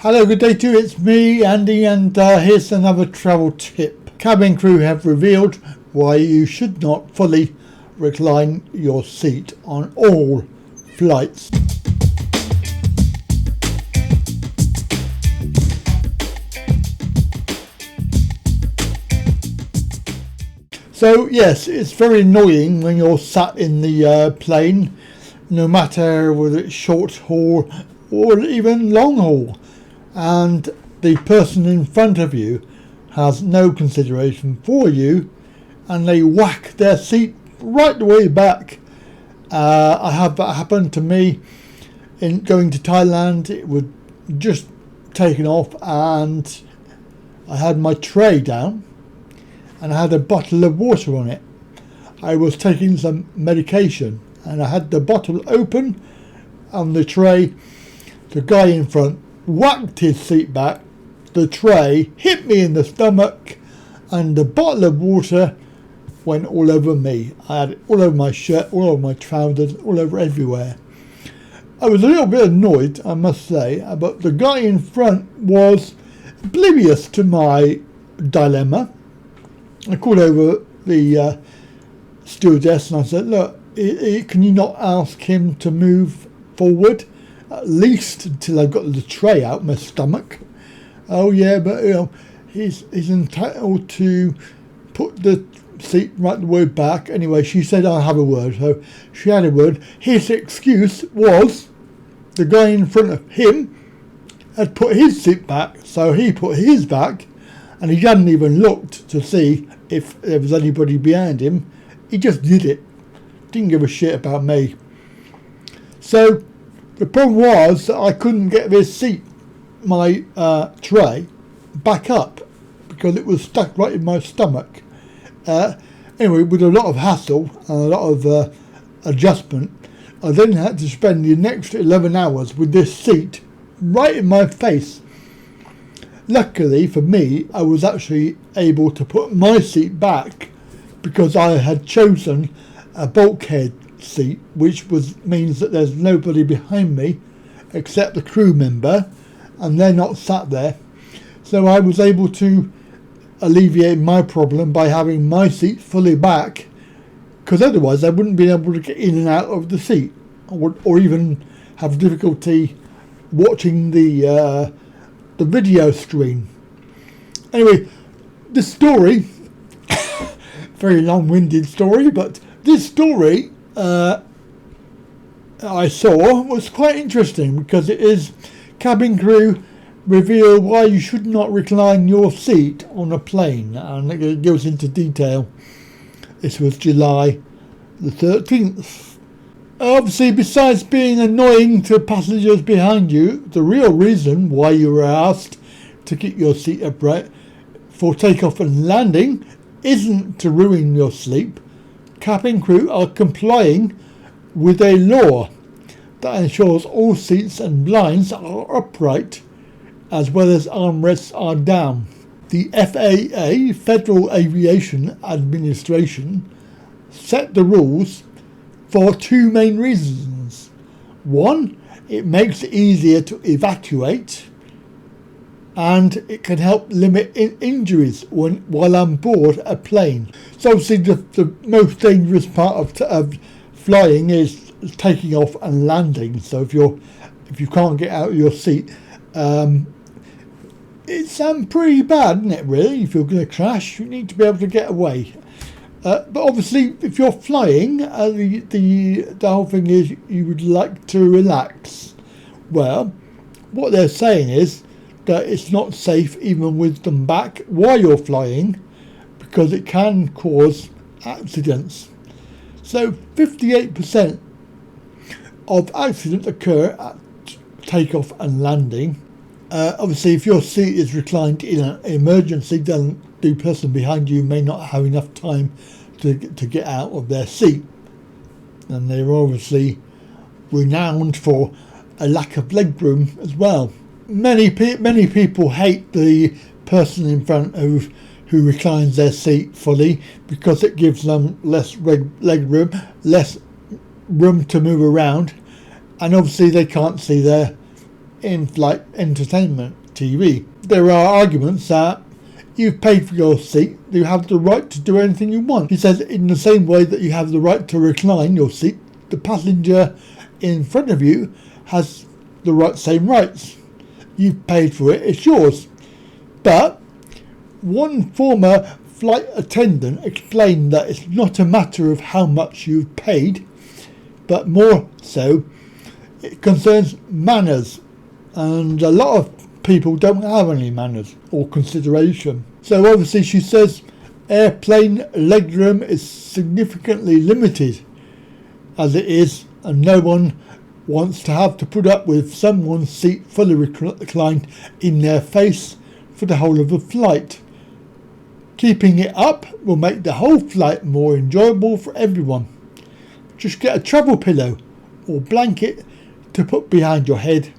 Hello, good day to you. It's me, Andy, and here's another travel tip. Cabin crew have revealed why you should not fully recline your seat on all flights. So yes, it's very annoying when you're sat in the plane, no matter whether it's short haul or even long haul, and the person in front of you has no consideration for you, and they whack their seat right the way back. I had that happen to me in going to Thailand. It was just taken off, and I had my tray down, and I had a bottle of water on it. I was taking some medication, and I had the bottle open on the tray. The guy in front whacked his seat back, the tray hit me in the stomach, and the bottle of water went all over me. I had it all over my shirt, all over my trousers, all over everywhere. I was a little bit annoyed, I must say, but the guy in front was oblivious to my dilemma. I called over the stewardess and I said, look, can you not ask him to move forward at least until I got the tray out my stomach? Oh yeah, but he's entitled to put the seat right the way back. Anyway, she said I'll have a word. So she had a word. His excuse was the guy in front of him had put his seat back, so he put his back, and he hadn't even looked to see if there was anybody behind him. He just did it. Didn't give a shit about me. So the problem was that I couldn't get this seat, my tray, back up because it was stuck right in my stomach. Anyway, with a lot of hassle and a lot of adjustment, I then had to spend the next 11 hours with this seat right in my face. Luckily for me, I was actually able to put my seat back because I had chosen a bulkhead seat, which means that there's nobody behind me except the crew member, and they're not sat there. So I was able to alleviate my problem by having my seat fully back, because otherwise I wouldn't be able to get in and out of the seat, or even have difficulty watching the video screen. Anyway, this story, very long-winded story, but this story I saw was quite interesting because it is cabin crew reveal why you should not recline your seat on a plane, and it goes into detail. This was July the 13th. Obviously, besides being annoying to passengers behind you, the real reason why you were asked to keep your seat upright for takeoff and landing isn't to ruin your sleep. Cabin crew are complying with a law that ensures all seats and blinds are upright as well as armrests are down. The FAA, Federal Aviation Administration, set the rules for two main reasons. One, it makes it easier to evacuate, and it can help limit injuries while on board a plane. So obviously the most dangerous part of flying is taking off and landing. So if you can't get out of your seat, it's pretty bad, isn't it, really? If you're going to crash, you need to be able to get away. But obviously, if you're flying, the whole thing is you would like to relax. Well, what they're saying is that it's not safe even with them back while you're flying, because it can cause accidents. So 58% of accidents occur at takeoff and landing. Obviously, if your seat is reclined in an emergency, then the person behind you may not have enough time to get out of their seat, and they're obviously renowned for a lack of legroom as well. Many people hate the person in front who reclines their seat fully because it gives them less leg room, less room to move around, and obviously they can't see their in-flight entertainment TV. There are arguments that you've paid for your seat, you have the right to do anything you want. He says in the same way that you have the right to recline your seat, the passenger in front of you has the same rights. You've paid for it, it's yours. But one former flight attendant explained that it's not a matter of how much you've paid, but more so it concerns manners, and a lot of people don't have any manners or consideration. So obviously she says airplane legroom is significantly limited as it is, and no one wants to have to put up with someone's seat fully reclined in their face for the whole of the flight. Keeping it up will make the whole flight more enjoyable for everyone. Just get a travel pillow or blanket to put behind your head,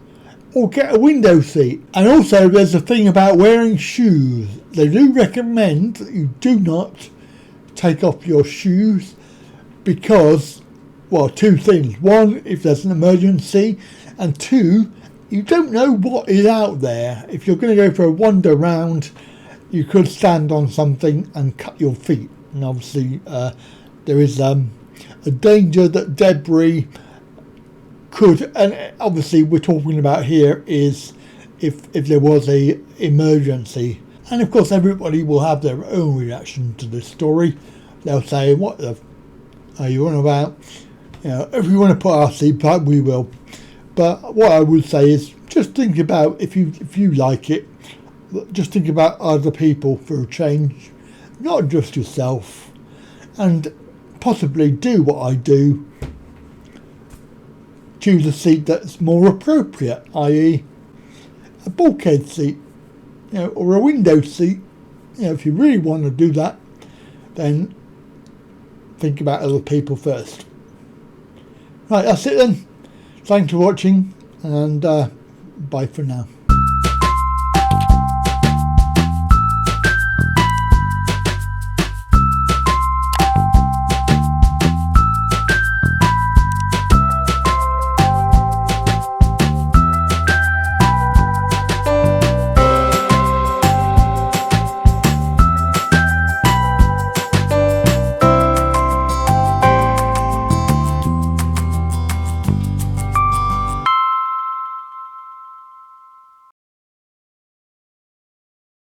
or get a window seat. And also there's a thing about wearing shoes. They do recommend that you do not take off your shoes because, well, two things. One, if there's an emergency, and two, you don't know what is out there. If you're going to go for a wander round, you could stand on something and cut your feet. And obviously there is a danger that debris could, and obviously we're talking about here is if there was a emergency. And of course everybody will have their own reaction to this story. They'll say, what the are you on about? You know, if we want to put our seat back, we will. But what I would say is just think about, if you like it, just think about other people for a change, not just yourself, and possibly do what I do. Choose a seat that's more appropriate, i.e. a bulkhead seat, you know, or a window seat. You know, if you really want to do that, then think about other people first. Right, that's it then. Thanks for watching, and bye for now.